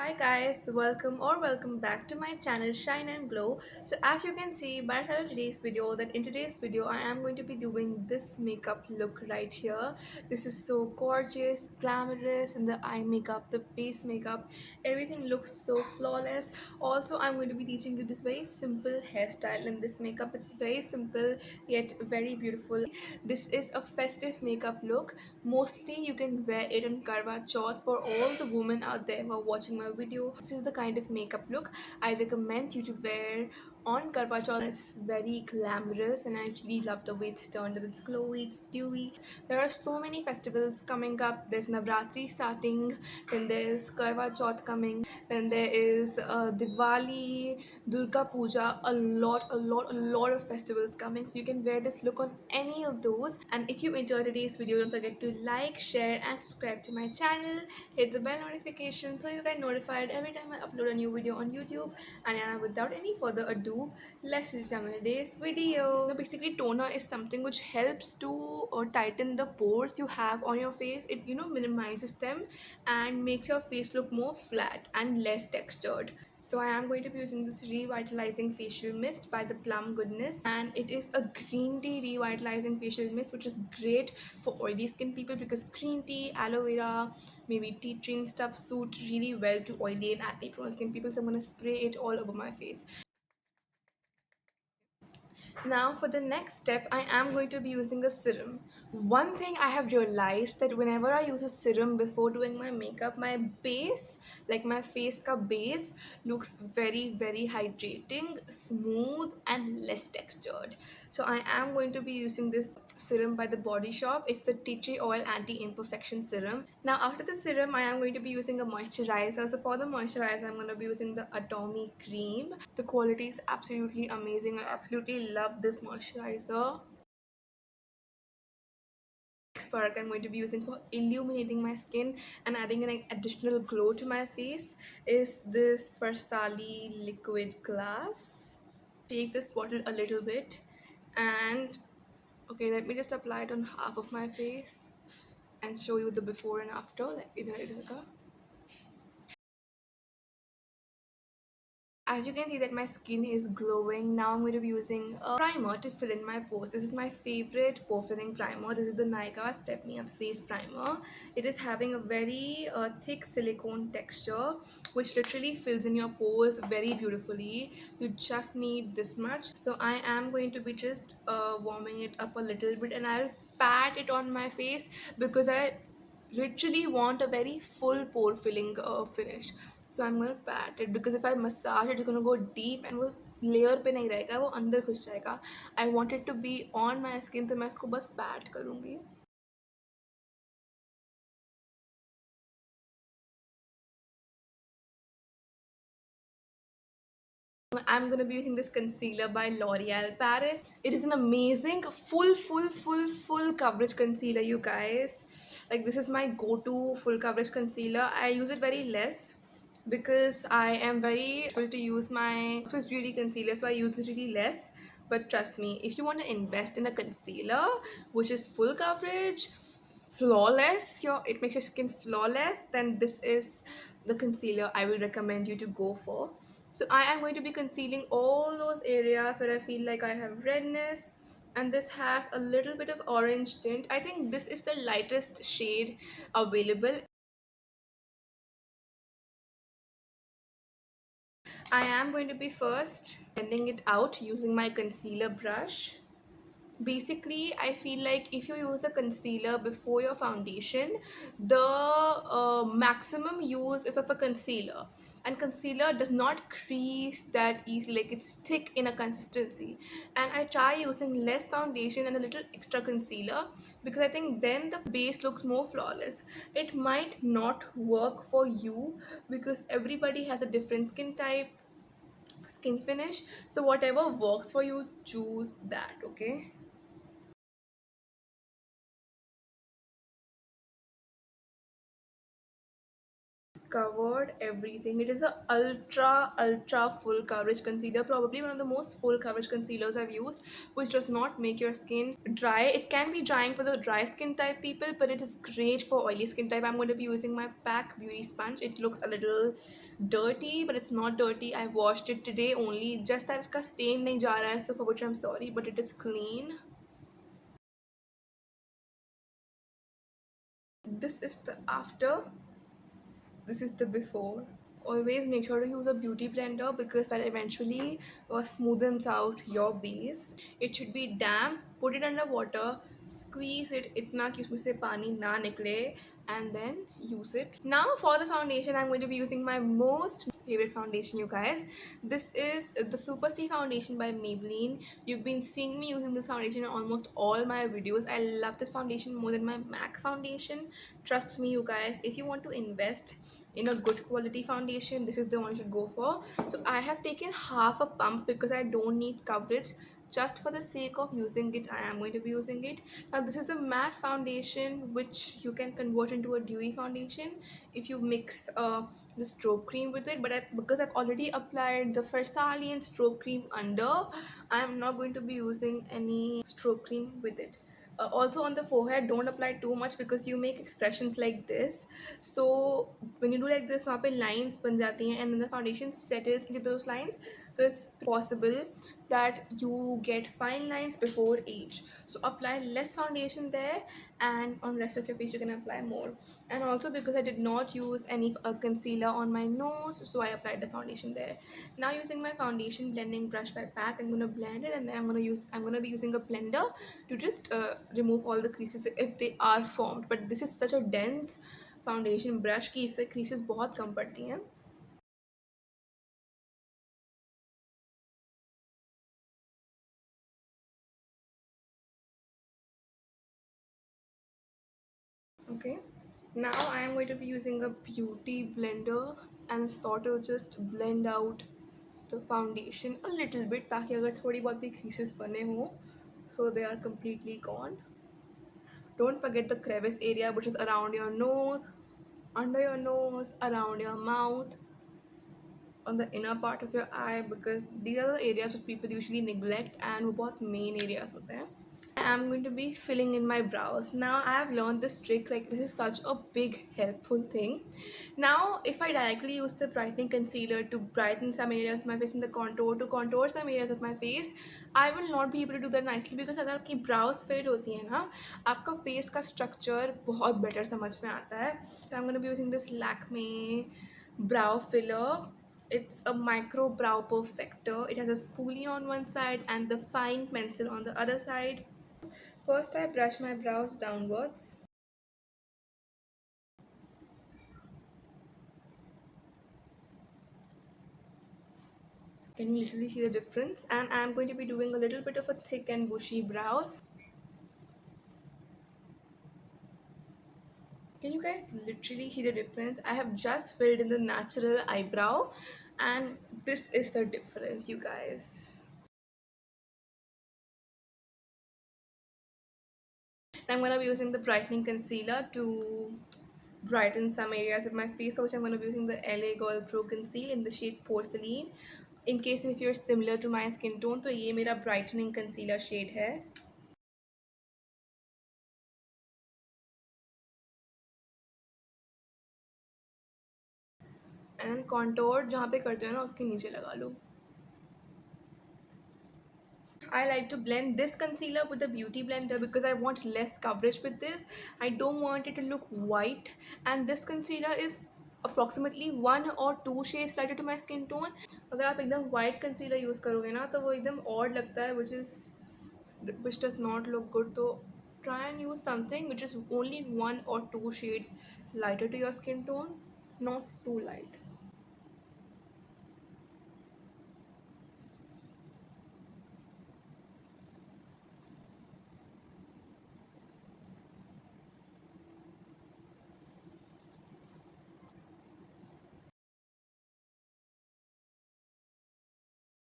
Hi guys, welcome back to my channel Shine and Glow. So as you can see by the title of today's video, that in today's video I am going to be doing this makeup look right here. This is so gorgeous, glamorous, and the eye makeup, the base makeup, everything looks so flawless. Also, I'm going to be teaching you this very simple hairstyle in this makeup. It's very simple yet very beautiful. This is a festive makeup look. Mostly you can wear it on Karwa Chauth. For all the women out there who are watching my video, this is the kind of makeup look I recommend you to wear on Karwa Chauth. It's very glamorous and I really love the way it's turned. It's glowy, it's dewy. There are so many festivals coming up. There's Navratri starting, then there's Karwa Chauth coming, then there is Diwali, Durga Puja, a lot of festivals coming. So you can wear this look on any of those. And if you enjoyed today's video, don't forget to like, share, and subscribe to my channel. Hit the bell notification so you get notified every time I upload a new video on YouTube. And without any further ado, let's examine today's video. So basically, toner is something which helps to tighten the pores you have on your face. It minimizes them and makes your face look more flat and less textured. So I am going to be using this revitalizing facial mist by the Plum Goodness, and it is a green tea revitalizing facial mist, which is great for oily skin people because green tea, aloe vera, maybe tea tree and stuff suit really well to oily and acne prone skin people. So I'm gonna spray it all over my face. Now for the next step, I am going to be using a serum. One thing I have realized that whenever I use a serum before doing my makeup, my base, like my face ka base, looks very hydrating, smooth and less textured. So I am going to be using this serum by the Body Shop. It's the Tea Tree Oil Anti-Imperfection Serum. Now after the serum, I am going to be using a moisturizer. So for the moisturizer, I'm going to be using the Atomy Cream. The quality is absolutely amazing. I absolutely love this moisturizer. Next product I'm going to be using for illuminating my skin and adding an additional glow to my face is this Farsali Liquid Glass. Take this bottle a little bit and okay, let me just apply it on half of my face and show you the before and after. Like idhar ka. As you can see that my skin is glowing. Now I'm going to be using a primer to fill in my pores. This is my favorite pore filling primer. This is the Nykaa Step Me Up Face Primer. It is having a very thick silicone texture which literally fills in your pores very beautifully. You just need this much. So I am going to be just warming it up a little bit and I'll pat it on my face because I literally want a very full pore filling finish. So I'm gonna pat it because if I massage it, it's gonna go deep and वो layer पे नहीं रहेगा, वो अंदर घुस जाएगा. I want it to be on my skin, तो मैं इसको बस pat करूँगी. I'm gonna be using this concealer by L'Oreal Paris. It is an amazing full coverage concealer, you guys. Like this is my go-to full coverage concealer. I use it very less because I am very able to use my Swiss Beauty concealer, so I use it really less. But trust me, if you want to invest in a concealer which is full coverage, flawless, it makes your skin flawless, then this is the concealer I will recommend you to go for. So I am going to be concealing all those areas where I feel like I have redness, and this has a little bit of orange tint. I think this is the lightest shade available. I am going to be first blending it out using my concealer brush. Basically, I feel like if you use a concealer before your foundation, the maximum use is of a concealer, and concealer does not crease that easily, like it's thick in a consistency. And I try using less foundation and a little extra concealer because I think then the base looks more flawless. It might not work for you because everybody has a different skin type, skin finish, so whatever works for you, choose that. Okay. covered everything. It is a ultra full coverage concealer, probably one of the most full coverage concealers I've used, which does not make your skin dry. It can be drying for the dry skin type people, but it is great for oily skin type. I'm going to be using my PAC beauty sponge. It looks a little dirty, but it's not dirty. I washed it today only, just that iska stain nahi ja raha hai, so for which I'm sorry, but it is clean. This is the after, this is the before. Always make sure to use a beauty blender because that eventually smoothens out your base. It should be damp. Put it under water, squeeze it itna ki usme se pani na nikle, and then use it. Now for the foundation, I'm going to be using my most favorite foundation, you guys. This is the Super Stay foundation by Maybelline. You've been seeing me using this foundation in almost all my videos. I love this foundation more than my MAC foundation. Trust me, you guys, if you want to invest in a good quality foundation, this is the one you should go for. So I have taken half a pump because I don't need coverage. Just for the sake of using it, I am going to be using it. Now this is a matte foundation which you can convert into a dewy foundation if you mix the stroke cream with it, but because I've already applied the Versalian stroke cream under, I am not going to be using any stroke cream with it. Also on the forehead, don't apply too much because you make expressions like this. So when you do like this, वहाँ पे lines बन जाती हैं and then the foundation settles into those lines. So it's possible that you get fine lines before age. So apply less foundation there, and on rest of your face you can apply more. And also because I did not use any concealer on my nose, so I applied the foundation there. Now using my foundation blending brush by PAC, I'm gonna blend it, and then I'm gonna be using a blender to just remove all the creases if they are formed. But this is such a dense foundation brush की, इससे creases बहुत कम पड़ती हैं. Okay, now I am going to be using a beauty blender and sort of just blend out the foundation a little bit ताकि अगर थोड़ी बहुत भी creases बने हों, so they are completely gone. Don't forget the crevice area, which is around your nose, under your nose, around your mouth, on the inner part of your eye, because these are the areas which people usually neglect and वो बहुत main areas होते हैं. I am going to be filling in my brows. Now I have learned this trick, like this is such a big helpful thing. Now if I directly use the brightening concealer to brighten some areas of my face in the contour, to contour some areas of my face, I will not be able to do that nicely because अगर आपकी brows filled होती है ना, आपका face का structure बहुत better समझ में आता है. So I'm going to be using this Lakme brow filler. It's a micro brow perfector. It has a spoolie on one side and the fine pencil on the other side. First, I brush my brows downwards. Can you literally see the difference? And I'm going to be doing a little bit of a thick and bushy brows. Can you guys literally see the difference? I have just filled in the natural eyebrow, and this is the difference, you guys. I'm gonna be using the brightening concealer to brighten some areas of my face, which I'm gonna be using the LA Girl Pro Conceal in the shade Porcelain. In case if you're similar to my skin tone, तो ये मेरा brightening concealer shade है. And contour जहाँ पे करते हो ना उसके नीचे लगा लो. I like to blend this concealer with the beauty blender because I want less coverage with this. I don't want it to look white, and this concealer is approximately 1 or 2 shades lighter to my skin tone. अगर आप एकदम white concealer use करोगे ना तो वो एकदम odd लगता है, which does not look good. So try and use something which is only 1 or 2 shades lighter to your skin tone, not too light.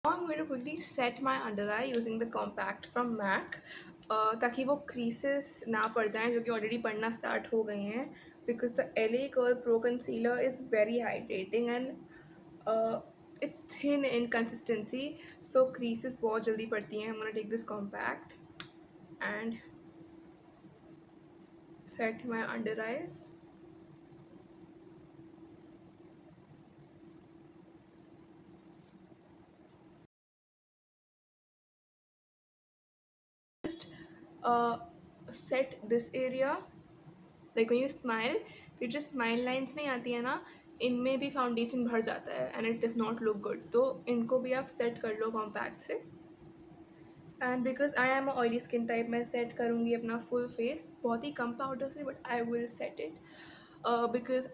Now I'm going to quickly set my under eye using the compact from MAC ताकि वो creases ना पड़ जाएं जो कि already पड़ना start हो गई हैं. because the LA Curl Pro Concealer is very hydrating and uh, it's thin in consistency, so creases बहुत जल्दी पड़ती हैं. I'm gonna take this compact and set my under eyes. Just uh, set this area. Like when you smile, फिर जो smile lines नहीं आती है ना, इनमें भी फाउंडेशन भर जाता है and it does not look good. तो इनको भी आप सेट कर लो कॉम्पैक्ट से. And because I am oily skin type, मैं सेट करूँगी अपना फुल फेस बहुत ही कम पाउडर से, but I will set it because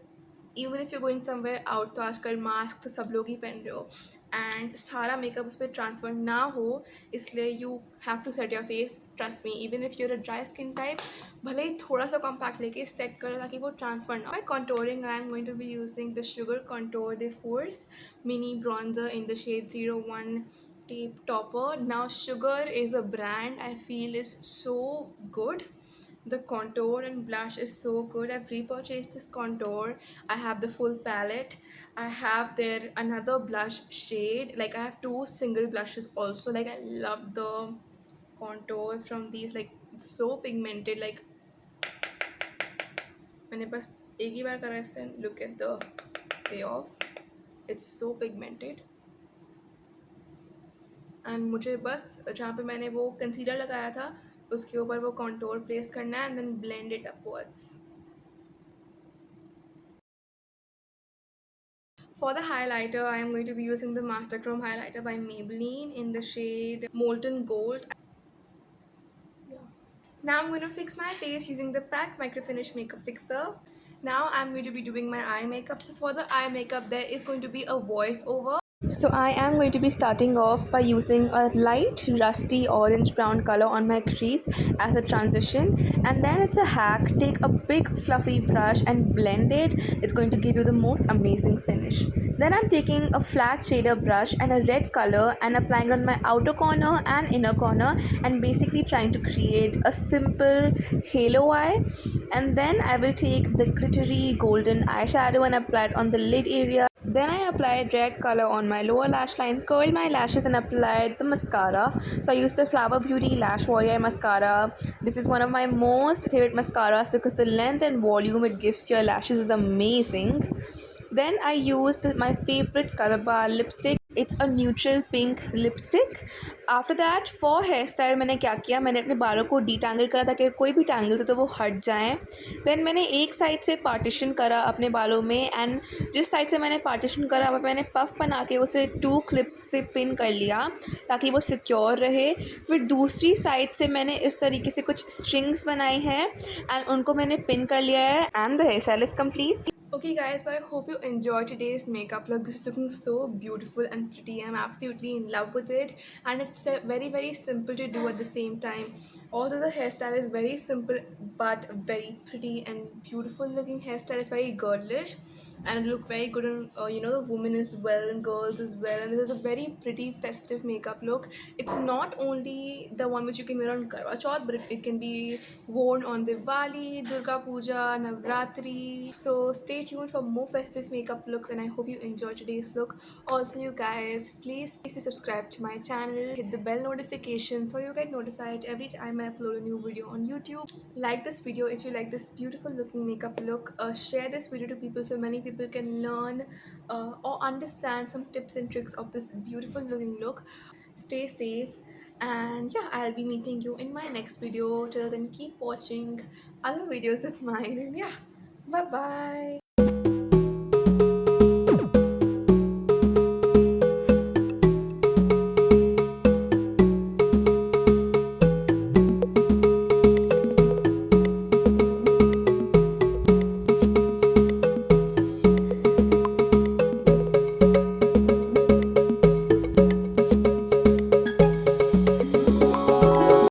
even if you going somewhere out, तो आजकल मास्क तो सब लोग ही पहन रहे हो एंड सारा मेकअप उस पर ट्रांसफ़र ना हो, इसलिए you have to set your face. Trust me, even if you're a dry skin type, भले ही थोड़ा सा कॉम्पैक्ट लेके सेट करो ताकि वो ट्रांसफर ना हो. My contouring, I am going to be using the sugar contour they force mini bronzer in the shade 01 tape topper. Now Sugar is a brand I feel is so good. The contour and blush is so good. I've repurchased this contour. I have the full palette. I have there another blush shade. Like I have two single blushes also. Like I love the contour from these. Like it's so pigmented. Like मैंने बस एक ही बार करा इससे. Look at the payoff. It's so pigmented. And मुझे बस जहाँ पे मैंने वो कंसीलर लगाया था उसके ऊपर वो कॉन्टोर प्लेस करना है and then blend it upwards. For the highlighter, I am going to be using the Master Chrome highlighter by Maybelline in the shade Molten Gold. Yeah. Now I'm going to fix my face using the PAC Micro Finish Makeup Fixer. Now I'm going to be doing my eye makeup. So for the eye makeup, there is going to be a voiceover. So I am going to be starting off by using a light rusty orange brown color on my crease as a transition, and then it's a hack, take a big fluffy brush and blend it. It's going to give you the most amazing finish. Then I'm taking a flat shader brush and a red color and applying it on my outer corner and inner corner, and basically trying to create a simple halo eye. And then I will take the glittery golden eyeshadow and apply it on the lid area. Then I applied red color on my lower lash line, curled my lashes and applied the mascara. So I used the Flower Beauty Lash Warrior mascara. This is one of my most favorite mascaras because the length and volume it gives to your lashes is amazing. Then I used my favorite color bar lipstick. It's a neutral pink lipstick. After that, for hairstyle मैंने क्या किया, मैंने अपने बालों को detangle करा ताकि कोई भी टैंगल हो तो वो हट जाएं. देन मैंने एक साइड से पार्टीशन करा अपने बालों में, एंड जिस साइड से मैंने पार्टीशन करा वह मैंने पफ बना के उसे 2 क्लिप्स से पिन कर लिया ताकि वो सिक्योर रहे. फिर दूसरी साइड से मैंने इस तरीके से कुछ स्ट्रिंग्स बनाई हैं एंड उनको मैंने पिन कर लिया है, and the hair style is complete. Okay guys, so I hope you enjoyed today's makeup look. This is looking so beautiful and pretty. I'm absolutely in love with it, and it's very simple to do at the same time. Although the hairstyle is very simple but very pretty and beautiful looking hairstyle, it's very girlish and it look very good on the women as well and girls as well. And this is a very pretty festive makeup look. It's not only the one which you can wear on Karwa Chauth, but it can be worn on Diwali, Durga Puja, Navratri. So stay tuned for more festive makeup looks, and I hope you enjoyed today's look. Also, you guys, please to subscribe to my channel, hit the bell notification so you get notified every time I upload a new video on YouTube. Like this video if you like this beautiful looking makeup look. Share this video to people so many people can learn or understand some tips and tricks of this beautiful looking look. Stay safe, and yeah, I'll be meeting you in my next video. Till then, keep watching other videos of mine, and yeah, bye bye.